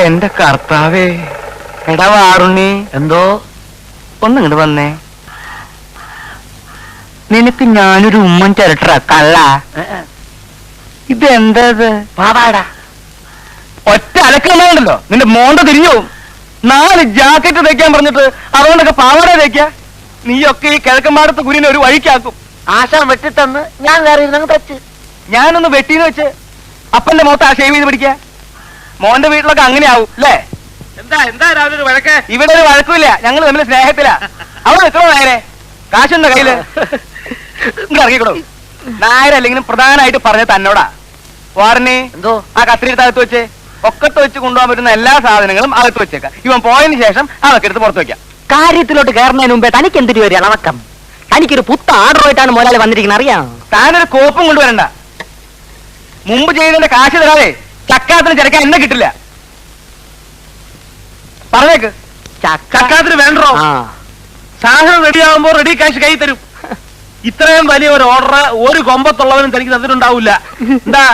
എന്റെ കർത്താവേ. എടാ വാറുണ്ണി, എന്തോ? ഒന്നിങ്ങോട്ട് വന്നേ. നിനക്ക് ഞാനൊരു ഉമ്മൻ ചിരട്ട കള്ള. ഇതെന്താ പാവാടാ? ഒറ്റ അലക്കണ്ടല്ലോ, നിന്റെ മോണ്ട തിരിഞ്ഞു. 4 ജാക്കറ്റ് തയ്ക്കാൻ പറഞ്ഞിട്ട് അതുകൊണ്ടൊക്കെ പാവാട തയ്ക്ക. നീയൊക്കെ ഈ കിഴക്കമ്പാടത്ത് കുരിനെ ഒരു വഴിക്കാക്കും. ആശാൻ വെട്ടിത്തന്ന് ഞാൻ വേറെ ഇരുന്നങ്ങ് തച്ച്. ഞാനൊന്ന് വെട്ടിന്ന് വെച്ച് അപ്പന്റെ മുഖത്ത് ആ ഷേവ് ചെയ്ത് പിടിക്ക. മോന്റെ വീട്ടിലൊക്കെ അങ്ങനെ ആവും അല്ലേ? എന്താ രാവിലെ ഒരു വഴക്ക്? ഇവിടെ ഒരു വഴക്കില്ല, ഞങ്ങൾ തമ്മിൽ സ്നേഹത്തിലാ. അവിടെ എത്രയോ നേരെ കാശുണ്ടോ കയ്യില്? ഇറങ്ങിക്കോളൂ. നായരല്ലെങ്കിലും പ്രധാനമായിട്ട് പറഞ്ഞ തന്നോടാ. വാറിനെ എന്തോ? ആ കത്തിരിയുടെ അകത്ത് വെച്ച് ഒക്കത്ത് വെച്ച് കൊണ്ടുപോകാൻ പറ്റുന്ന എല്ലാ സാധനങ്ങളും അകത്ത് വെച്ചേക്കാം. ഇവൻ പോയതിന് ശേഷം അതൊക്കെ എടുത്ത് പുറത്ത് വെക്കാം. കാര്യത്തിലോട്ട് കയറുന്നതിന് മുമ്പേ തനിക്ക് എന്തിനു ഒരു ഇളവക്കം? തനിക്കൊരു പുത്ത ആർഡറുമായിട്ടാണ് മുതലാളി വന്നിരിക്കുന്നത്, അറിയാം. താനൊരു കോപ്പും കൊണ്ടുവരണ്ട. മുമ്പ് ചെയ്തതിന്റെ കാശ് തരാതെ ചക്കാത്തിന് ചിരക്കാൻ എന്നെ കിട്ടില്ല. പറഞ്ഞേക്ക്. ചക്കാത്തിന് വേണ്ടോ? സാധനം റെഡിയാകുമ്പോ റെഡി കാശ് കൈ തരും. ഇത്രയും വലിയ ഒരു ഓർഡർ ഒരു കൊമ്പത്തുള്ളവനും തനിക്ക് തന്നിട്ടുണ്ടാവില്ല. എന്താ?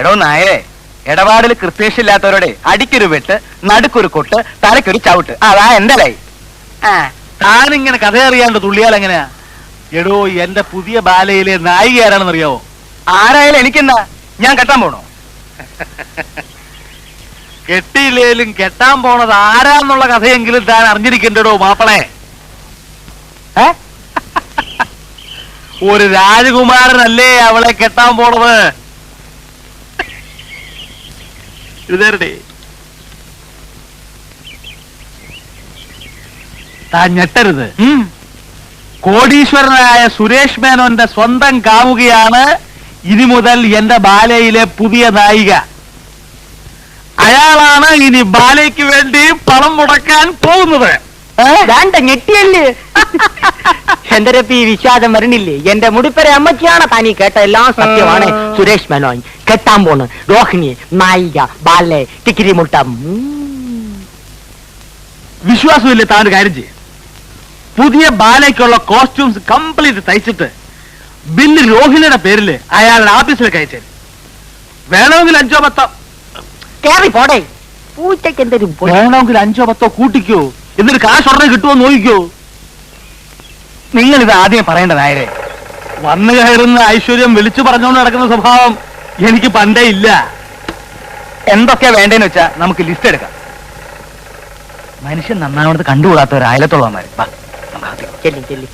എടോ നായരെ, ഇടപാടിൽ കൃത്യശില്ലാത്തവരോടെ അടിക്കൊരു വെട്ട്, നടുക്കൊരു കൊട്ട്, തലക്കൊരു ചവിട്ട്. അതാ എന്റെ ലൈ. താനിങ്ങനെ കഥ അറിയാണ്ട് തുള്ളിയാൽ എങ്ങനെയാ? എടോ, എന്റെ പുതിയ ബാലയിലെ നായിക ആരാണെന്ന് അറിയാവോ? ആരായാലും എനിക്കെന്താ? ഞാൻ കെട്ടാൻ പോണോ? കെട്ടിയില്ലേലും കെട്ടാൻ പോണത് ആരാന്നുള്ള കഥയെങ്കിലും താൻ അറിഞ്ഞിരിക്കണ്ടോ മാപ്പിളെ. ഒരു രാജകുമാരനല്ലേ അവളെ കെട്ടാൻ പോണത്? ഇതേരട്ടെ, താൻ ഞെട്ടരുത്. കോടീശ്വരനായ സുരേഷ് മേനോന്റെ സ്വന്തം കാമുകയാണ് ഇനി മുതൽ എന്റെ ബാലയിലെ പുതിയ നായിക. അയാളാണ് ഇനി ബാലയ്ക്ക് വേണ്ടി പണം മുടക്കാൻ പോകുന്നത്. ഞെട്ടിയല്ലേ? എന്റെ രപ്പി വിശ്വാസം വരണില്ലേ? എന്റെ മുടിപ്പര അമ്മച്ചിയാണ് താനീ കേട്ട എല്ലാം സത്യമാണ്. സുരേഷ് മേനോൻ കെട്ടാൻ പോണ് രോഹിണി നായിക ബാലെ ടിക്കിരി മുട്ടം. വിശ്വാസമില്ലേ? താൻ ഒരു കാര്യം ചെയ്യും, പുതിയ ബാലയ്ക്കുള്ള കോസ്റ്റ്യൂംസ് കംപ്ലീറ്റ് തയ്ച്ചിട്ട് ബില്ല് രോഹിണിയുടെ പേരിൽ അയാളുടെ ഓഫീസിലേക്ക് അയച്ചു. വേണമെങ്കിൽ 5-10 കേറി പോടേ. പൂച്ചയ്ക്ക് എന്തൊരു വേണമെങ്കിൽ 5-10 കൂട്ടിക്കോ, എന്നിട്ട് കാശ് ഉടനെ കിട്ടുമോ നോക്കിക്കോ. നിങ്ങൾ ഇത് ആദ്യം പറയേണ്ടതായേ. വന്നു കയറുന്ന ഐശ്വര്യം വിളിച്ചു പറഞ്ഞുകൊണ്ട് നടക്കുന്ന സ്വഭാവം എനിക്ക് പണ്ടേ ഇല്ല. എന്തൊക്കെയാ വേണ്ടേന്ന് വെച്ചാ നമുക്ക് ലിസ്റ്റ് എടുക്കാം. മനുഷ്യൻ നന്നാവണത് കണ്ടുകൂടാത്തവർ അയലത്തുള്ളവന്മാര്. ചെല്ലി ചെല്ലി.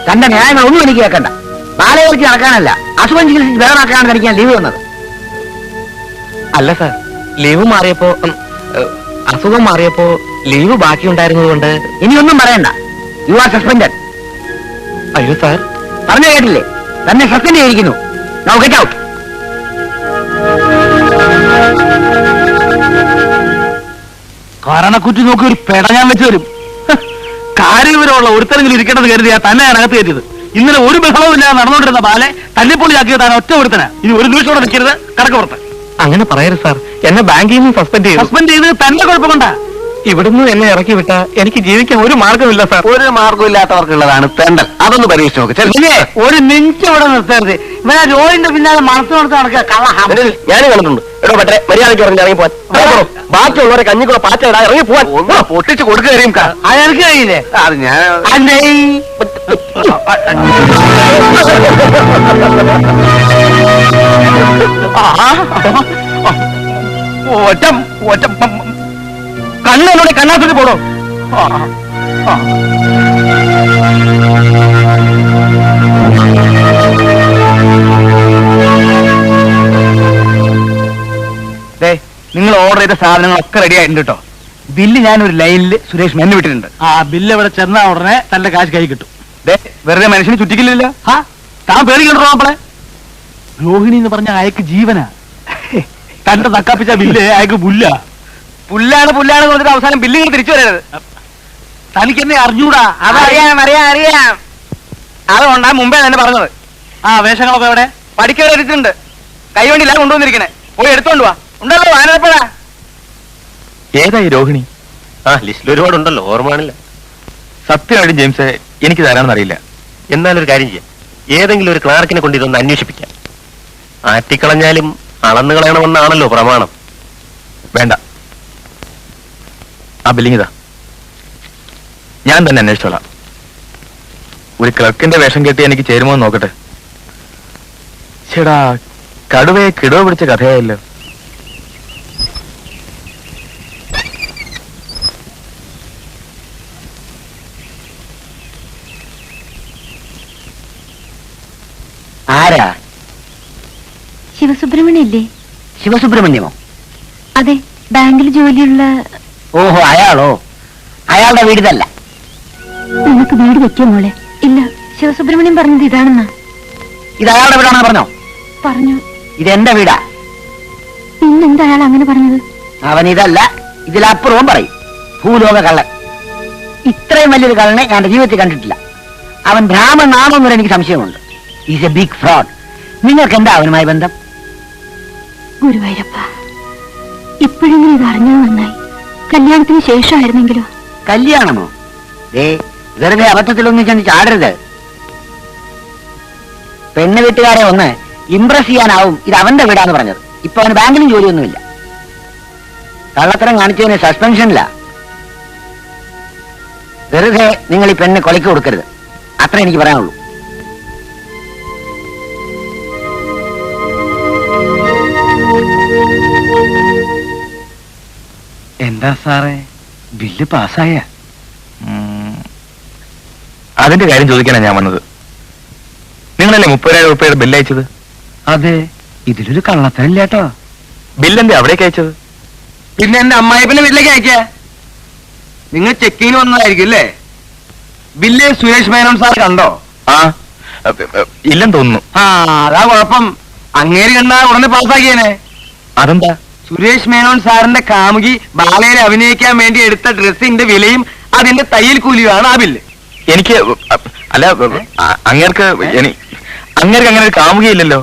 തന്റെ ന്യായങ്ങൾ ഒന്നും എനിക്ക് കേൾക്കണ്ട. ബാലയെ കുറിച്ച് നടക്കാനല്ല, അസുഖം ചികിത്സിച്ച് വേറെക്കാണ് തനിക്ക് ലീവ് വന്നത്. അല്ല സാർ, ലീവ് മാറിയപ്പോ അസുഖം മാറിയപ്പോ ലീവ് ബാക്കി ഉണ്ടായിരുന്നതുകൊണ്ട് ഇനിയൊന്നും പറയണ്ട. You are suspended. അയ്യോ സാർ, പറഞ്ഞു കേട്ടില്ലേ? തന്നെ സസ്പെൻഡ് ചെയ്തിരിക്കുന്നു. Now get out. കാരണക്കുറ്റി നോക്കി ഒരു പെട ഞാൻ വെച്ച് വരും. കാര്യവിവരമുള്ള ഒരുത്തരെങ്കിലും ഇരിക്കേണ്ടത് കരുതിയാ തന്നെ ഞാൻ അകത്ത് കയറ്റിയത്. ഇന്നലെ ഒരു ബഹളവും ഇല്ലാതെ നടന്നുകൊണ്ടിരുന്ന ബാലെ തല്ലിപ്പൊളിയാക്കിയത് താൻ ഒറ്റ ഒരുത്തനാ. ഇനി ഒരു നിമിഷം നിൽക്കരുത്, കടക്ക് പുറത്ത്. അങ്ങനെ പറയരുത് സാർ, എന്നെ ബാങ്കിൽ നിന്ന് സസ്പെൻഡ് ചെയ്ത് തന്റെ കുഴപ്പം കൊണ്ടാ. ഇവിടുന്ന് എന്നെ ഇറക്കി വിട്ട എനിക്ക് ജീവിക്കാൻ ഒരു മാർഗമില്ല സാർ. ഒരു മാർഗമില്ലാത്തവർക്കുള്ളതാണ് തെണ്ടൽ. അതൊന്ന് പരീക്ഷിച്ച് നോക്ക്. ഒരു മിനിറ്റ് ഇവിടെ നിർത്തരുത്. ഇവരെ ജോലിന്റെ പിന്നാലെ മനസ്സ് നടത്തി നടക്കുക കള്ള. ഞാൻ കണ്ടിട്ടുണ്ട്. എടോ പറ്റേ മര്യാദയ്ക്ക് പറഞ്ഞ് ഇറങ്ങി പോവാൻ. ബാക്കിയുള്ളവരെ കഞ്ഞിക്കുള്ള പാറ്റ ഇടാ, ഇറങ്ങി പോവാൻ. ഒന്ന് പൊട്ടിച്ച് കൊടുക്കുകയും അതെനിക്ക് കഴിയില്ലേ? അത് ഞാൻ ഒറ്റ ഒറ്റ കണ്ണോടെ കണ്ണാത്തിട്ട് പോടോ. നിങ്ങൾ ഓർഡർ ചെയ്ത സാധനങ്ങളൊക്കെ റെഡി ആയിട്ടുണ്ട് കേട്ടോ. ബില്ല് ഞാൻ ഒരു ലൈനിൽ സുരേഷ് മെന്ന് വിട്ടിട്ടുണ്ട്. ആ ബില്ല് ഇവിടെ ചെന്നാ ഉടനെ തന്റെ കാശ് കൈ കിട്ടും. വെറുതെ മനുഷ്യന് ചുറ്റിക്കില്ലല്ലോ. താൻ പേടിക്കണ്ടോ നമ്മളെ? രോഹിണി എന്ന് പറഞ്ഞ അയക്ക് ജീവനാ. തന്റെ നക്കാപ്പിച്ച ബില്ല് അയക്ക് പുല്ലാണ് പറഞ്ഞിട്ട് അവസാനം ബില്ലുകൾ തിരിച്ചു വരരുത്. തനിക്ക് എന്നെ അറിഞ്ഞൂടാ? അറിയാം അതുകൊണ്ടാ മുമ്പേ തന്നെ പറഞ്ഞത്. ആ വേഷങ്ങളൊക്കെ എവിടെ? പഠിക്കാൻ എടുത്തിട്ടുണ്ട്. കൈവണ്ടിയിലാണ് കൊണ്ടുവന്നിരിക്കണേ. പോയി എടുത്തോണ്ട് വാ. ഉണ്ടല്ലോ ആനപ്പഴ. ഏതായി രോഹിണി? ലിസ്റ്റിൽ ഒരുപാടുണ്ടല്ലോ, ഓർമ്മയാണില്ല. സത്യമായിട്ടും ജെയിംസ് എനിക്ക് തരാണെന്ന് അറിയില്ല. എന്നാലൊരു കാര്യം ചെയ്യാം, ഏതെങ്കിലും ഒരു ക്ലാർക്കിനെ കൊണ്ട് ഇതൊന്ന് അന്വേഷിപ്പിക്കാം. ആറ്റിക്കളഞ്ഞാലും അളന്നു കളയണമെന്നാണല്ലോ പ്രമാണം. വേണ്ട, ആ ബില്ലിങ് ഇതാ, ഞാൻ തന്നെ അന്വേഷിച്ചോളാം. ഒരു ക്ലർക്കിന്റെ വേഷം കെട്ടി എനിക്ക് ചേരുമോ എന്ന് നോക്കട്ടെ. ചേടാ, കടുവയെ കിടവ് പിടിച്ച കഥയായല്ലോ. ആരാ? ശിവസുബ്രഹ്മണ്യല്ലേ? ശിവസുബ്രഹ്മണ്യമോ? അതെ, ബാങ്കിൽ ജോലിയുള്ള. ഓഹോ, അയാളോ? അയാളുടെ വീട് ഇതല്ല. നിനക്ക് വീട് വെക്കോ മോളെ? ഇല്ല, ശിവസുബ്രഹ്മണ്യം പറഞ്ഞത് ഇതാണെന്നാ. ഇത് അയാളുടെ വീടാണെന്ന് പറഞ്ഞോ? പറഞ്ഞു. ഇതെന്റെ വീടാ. പിന്നെന്താ അയാൾ അങ്ങനെ പറഞ്ഞത്? അവൻ ഇതല്ല, ഇതിലപ്പുറവും പറയും. ഭൂലോക കള്ളൻ. ഇത്രയും വലിയൊരു കള്ളനെ ഞാൻ ജീവിതത്തിൽ കണ്ടിട്ടില്ല. അവൻ ഭ്രാമനാണോ എന്നൊരു എനിക്ക് സംശയമുണ്ട്. Is a big fraud. നിങ്ങൾക്ക് എന്താ അവനുമായി ബന്ധം? ഗുരുവായൂരപ്പ, ഇപ്പോഴെങ്കിലും ഇത് അറിഞ്ഞത് നന്നായി. കല്യാണത്തിന് ശേഷമായിരുന്നെങ്കിലോ? കല്യാണമോ? വെറുതെ അബദ്ധത്തിലൊന്നും ചെന്ന് ചാടരുത്. പെണ്ണ് വീട്ടുകാരെ ഒന്ന് ഇംപ്രസ് ചെയ്യാനാവും ഇത് അവന്റെ വീടാന്ന് പറഞ്ഞത്. ഇപ്പൊ അവന് ബാങ്കിലും ജോലിയൊന്നുമില്ല. കള്ളത്തരം കാണിച്ചതിന് സസ്പെൻഷനില്ല. വെറുതെ നിങ്ങൾ ഈ പെണ്ണ് കൊലയ്ക്ക് കൊടുക്കരുത്. അത്ര എനിക്ക് പറയാനുള്ളൂ. എന്താ സാറേ, ബില്ല് പാസ്സായ? അതിന്റെ കാര്യം ചോദിക്കാനാണ് ഞാൻ വന്നത്. നിങ്ങളല്ലേ 30,000 രൂപയുടെ ബില്ല് അയച്ചത്? അതെ, ഇതിലൊരു കള്ളത്തരല്ല കേട്ടോ. ബില്ലെന്താ അവിടേക്ക് അയച്ചത്? പിന്നെ എന്റെ അമ്മായിപ്പന്റെ വീട്ടിലേക്ക് അയക്കാ. നിങ്ങൾ ചെക്കിങ്ങിന് വന്നതായിരിക്കും അല്ലേ? ബില്ല് സുരേഷ് മേനോൻ സാർ കണ്ടോ? ആ, ഇല്ലെന്ന് തോന്നുന്നു. ആ, അതാ കുഴപ്പം. അങ്ങേര് കണ്ടാ ഉടനെ പാസ്സാക്കിയേനെ. അതെന്താ? സുരേഷ് മേനോൻ സാറിന്റെ കാമുകി ബാലയിൽ അഭിനയിക്കാൻ വേണ്ടി എടുത്ത ഡ്രസ്സിന്റെ വിലയും അതിന്റെ തയ്യൽ കൂലിയുമാണ് ആ ബില്ല്. എനിക്ക് അല്ല, അങ്ങേർക്ക് അങ്ങനെ ഒരു കാമുകയില്ലല്ലോ.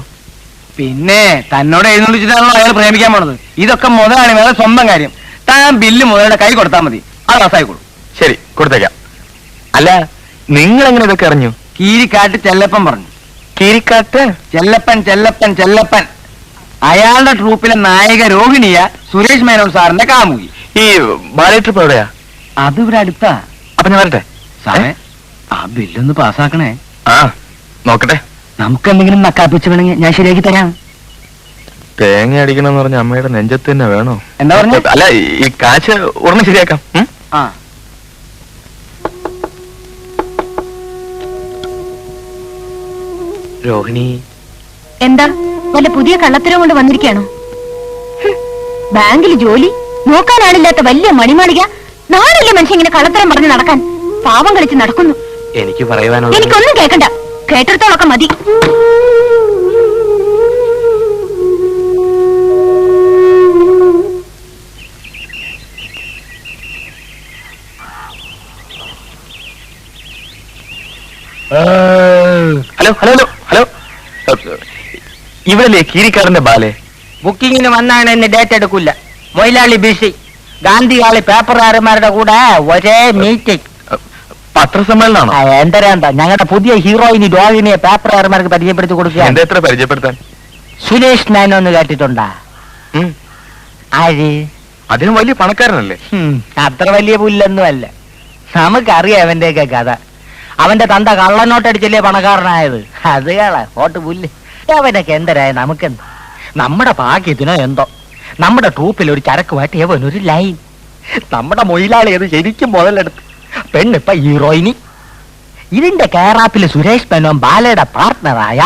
പിന്നെ തന്നോട് എഴുന്നള്ളിച്ചിട്ടാണല്ലോ അയാൾ പ്രേമിക്കാൻ പോണത്. ഇതൊക്കെ മുതലാണ് വേറെ സ്വന്തം കാര്യം. താൻ ബില്ല് മുതലുടെ കൈ കൊടുത്താൽ മതി, അത് പാസ്സായിക്കോളൂ. ശരി, കൊടുത്തേക്കാം. അല്ല, നിങ്ങൾ എങ്ങനെ ഇതൊക്കെ അറിഞ്ഞു? കീരിക്കാട്ട് ചെല്ലപ്പൻ പറഞ്ഞു. കീരിക്കാട്ട് ചെല്ലപ്പൻ അയാളുടെ ട്രൂപ്പിലെ നായിക രോഹിണിയ സുരേഷ് മേനോൻ സാറിന്റെ കാമുകി. ഈ ബാലേ ട്രിപ്പ് എവിടെയാ? അത് ഇവിടെ അടുത്താ. അപ്പൊ ഞാൻ വരട്ടെ. സാറേ, ആ ബില്ലൊന്ന് പാസ്സാക്കണേ. ആ, നോക്കട്ടെ. നമുക്ക് എന്തെങ്കിലും നക്കാപ്പിച്ച് വേണമെങ്കിൽ ഞാൻ ശരിയാക്കി തരാം. തേങ്ങ അടിക്കണമെന്ന് പറഞ്ഞ അമ്മയുടെ നെഞ്ചത്ത് തന്നെ വേണോ? എന്താ പറഞ്ഞ? അല്ല, ഈ കാശ് ഉടനെ ശരിയാക്കാം. ആ, രോഹിണി, എന്താ വല്ല പുതിയ കള്ളത്തരം കൊണ്ട് വന്നിരിക്കുകയാണോ? ബാങ്കിൽ ജോലി, നോക്കാനാളില്ലാത്ത വലിയ മണിമാളിക. നാളല്ലേ മനുഷ്യൻ ഇങ്ങനെ കള്ളത്തരം പറഞ്ഞ് നടക്കാൻ? പാവം കളിച്ച് നടക്കുന്നു. എനിക്ക് പറയുവാനുള്ള എനിക്കൊന്നും കേൾക്കണ്ട, കേട്ടിടത്തോളൊക്കെ മതി. ഹലോ ഹലോ ഹലോ ഹലോ, ഇവരല്ലേ കീരിക്കാരന്റെ ബാലെ? ബുക്കിങ്ങിന് വന്നാണ് എന്നെ ഡേറ്റ് എടുക്കില്ല. മൊയിലാളി ബിസി. ഗാന്ധികാളി പേപ്പറുകാരന്മാരുടെ കൂടെ ഒരേ മീറ്റിംഗ്. പത്രസമ്മേളനാണോ? എന്തരണ്ട, ഞങ്ങളുടെ പുതിയ ഹീറോയിനി രോഹിണിയെ പേപ്പറുകാരന്മാർക്ക് പരിചയപ്പെടുത്തി കൊടുക്കുക. എന്താ എത്ര പരിചയപ്പെടുത്താൻ? സുരേഷ് മേനോന്ന് കേട്ടിട്ടുണ്ടാ? ആര്? അദ്ദേഹം വലിയ പണക്കാരനല്ലേ? അത്ര വലിയ പുല്ലൊന്നും അല്ല. നമുക്കറിയാം അവന്റെയൊക്കെ കഥ. അവന്റെ തന്ത കള്ളനോട്ടടിച്ചല്ലേ പണക്കാരനായത്. അത് കോട്ട് പുല്ല്. അവനൊക്കെ എന്തരായ നമുക്കെന്ത്? നമ്മുടെ ഭാഗ്യത്തിനോ എന്തോ നമ്മുടെ ട്രൂപ്പിൽ ഒരു ചരക്കുമായിട്ട് എവനൊരു ലൈൻ. നമ്മുടെ മൊയിലാളി അത് ശരിക്കും മുതലെടുത്ത്. പെണ്ണിപ്പ ഹീറോയിനി. ഇതിന്റെ കേറാപ്പില് സുരേഷ് മേനോൻ ബാലയുടെ പാർട്ട്ണറായ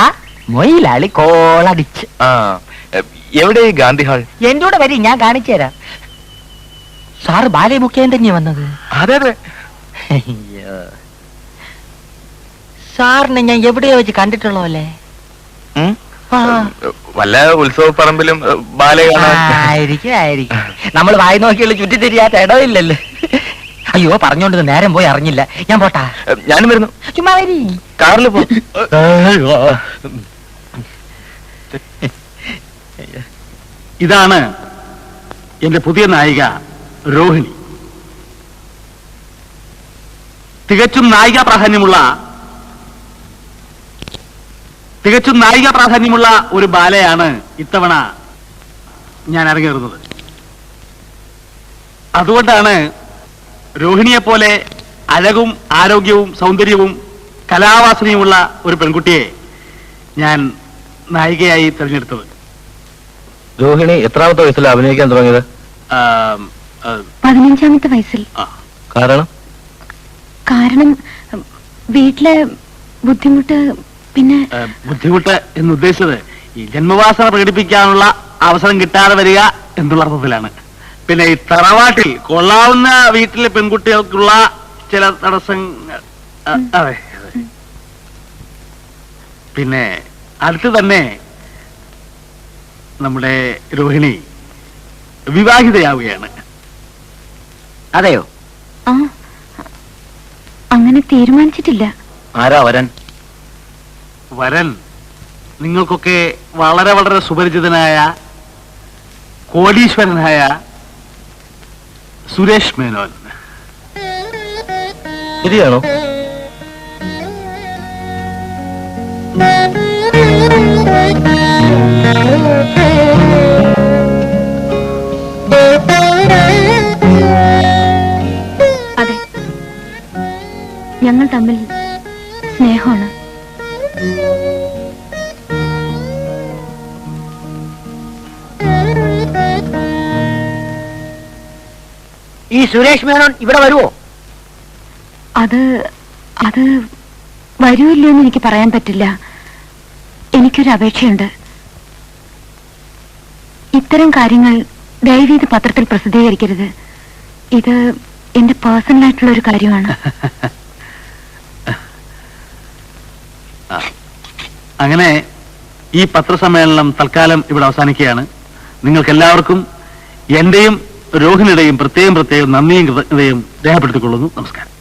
മൊയിലാളി കോളടിച്ച്. ആ, എവിടെ ഈ ഗാന്ധി ഹാൾ? എന്റെ കൂടെ വരി, ഞാൻ കാണിച്ചു തരാം. സാറ് ബാലയെ ബുക്ക് ചെയ്യാൻ തന്നെയാ വന്നത്? അതെ അതെ. സാറിനെ ഞാൻ എവിടെയോ വെച്ച് കണ്ടിട്ടുള്ളതല്ലേ? വല്ല ഉത്സവ പറമ്പിലും ബാലയെ ആയിരിക്കും. നമ്മൾ വായി നോക്കിയുള്ള ചുറ്റി തിരിയാത്ത ഇടമില്ലല്ലോ. അയ്യോ, പറഞ്ഞോണ്ട് നേരം പോയി അറിഞ്ഞില്ല. ഞാൻ പോട്ടാ. ഞാനും വരുന്നു. ചുമ്മാ വരി. കാറിൽ പോ. ഇതാണ് എന്റെ പുതിയ നായിക രോഹിണി. തികച്ചും നായിക പ്രാധാന്യമുള്ള ഒരു ബാലയാണ് ഇത്തവണ ഞാൻ അരങ്ങേറുന്നത്. അതുകൊണ്ടാണ് രോഹിണിയെ പോലെ അഴകും ആരോഗ്യവും സൗന്ദര്യവും കലാവാസനയുമുള്ള ഒരു പെൺകുട്ടിയെ ഞാൻ നായികയായി തിരഞ്ഞെടുത്തത്. രോഹിണി എത്രാമത്തെ വയസ്സിൽ അഭിനയിക്കാൻ തുടങ്ങിയത്? 15ാമത്തെ വയസ്സിൽ. കാരണം വീട്ടിലെ ബുദ്ധിമുട്ട്. പിന്നെ ബുദ്ധിമുട്ട് എന്ന് ഉദ്ദേശിച്ചത് ഈ ജന്മവാസന പ്രകടിപ്പിക്കാനുള്ള അവസരം കിട്ടാതെ വരിക എന്നുള്ള അർത്ഥത്തിലാണ്. പിന്നെ ഈ തറവാട്ടിൽ കൊള്ളാവുന്ന വീട്ടിലെ പെൺകുട്ടികൾക്കുള്ള ചില തടസ്സങ്ങൾ. അതെ. പിന്നെ അടുത്ത് തന്നെ നമ്മുടെ രോഹിണി വിവാഹിതയാവുകയാണ്. അതെയോ? ആ, അങ്ങനെ തീരുമാനിച്ചിട്ടില്ല. ആരാ വരൻ? വരൻ നിങ്ങൾക്കൊക്കെ വളരെ വളരെ സുപരിചിതനായ കോടീശ്വരനായ സുരേഷ് മേനോൻ. ശരിയാണോ? അതെ, ഞങ്ങൾ തമ്മിൽ സ്നേഹമാണ്. ഈ സുരേഷ് മേനോൻ ഇവിടെ വരുവോ? അത് വരുമില്ലോ എന്ന് എനിക്ക് പറയാൻ പറ്റില്ല. എനിക്കൊരു അപേക്ഷയുണ്ട്. ഇത്തരം കാര്യങ്ങൾ ദയവീത് പത്രത്തിൽ പ്രസിദ്ധീകരിക്കരുത്. ഇത് എന്റെ പേഴ്സണലായിട്ടുള്ള ഒരു കാര്യമാണ്. അങ്ങനെ ഈ പത്രസമ്മേളനം തൽക്കാലം ഇവിടെ അവസാനിക്കുകയാണ്. നിങ്ങൾക്കെല്ലാവർക്കും എന്റെയും രോഹിണിയുടെയും പ്രത്യേകം നന്ദിയും കൃതജ്ഞതയും രേഖപ്പെടുത്തിക്കൊള്ളുന്നു. നമസ്കാരം.